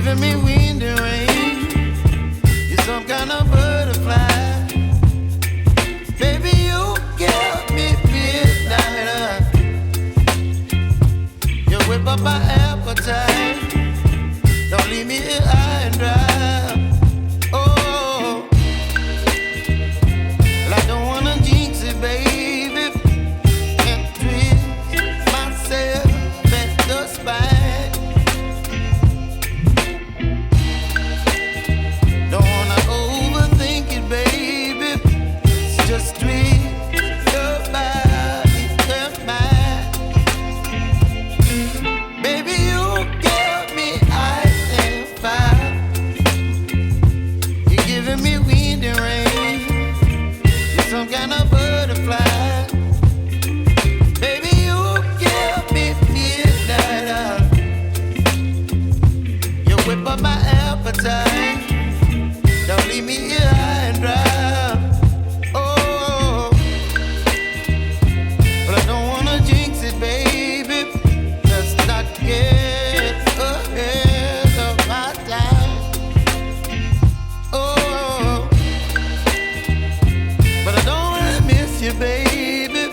giving me wind and rain. You're some kind of butterfly. Baby, you give me midnight. You whip up my appetite. Don't leave me here high and dry. Oh, well, I don't wanna jinx it, baby, and twist myself at the spine. Don't wanna overthink it, baby. It's just twist your body and mine. Baby, you give me ice and fire. You're giving me wind and rain. You're some kind of butterfly. Baby, you give me midnight. You whip up my appetite. Don't leave me here high and dry. Oh, but I don't wanna jinx it, baby. Let's not get ahead of my time. Oh, but I don't wanna miss you, baby.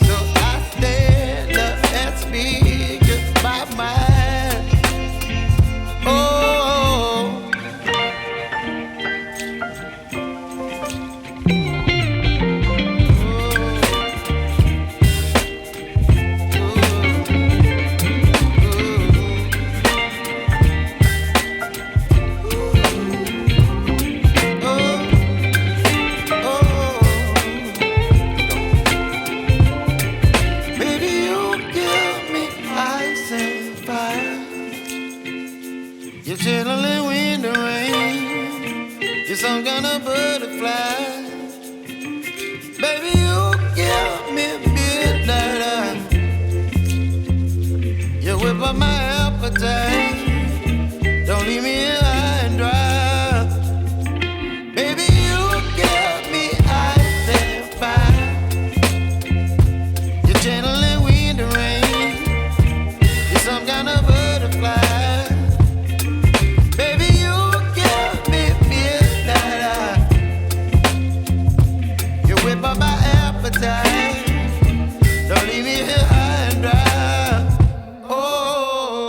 So I stand up and speak my mind. Oh. Baby, you give me ice and fire. You're chilling wind and rain. You're some kind of butterfly. Baby, you give me midnight. You whip up my appetite. Don't leave me here high and dry. Baby, you give me ice and fire. You're channeling wind and rain. You're some kind of butterfly. Baby, you give me midnight. You whip up my appetite. Don't leave me here high and dry. Oh.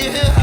you here.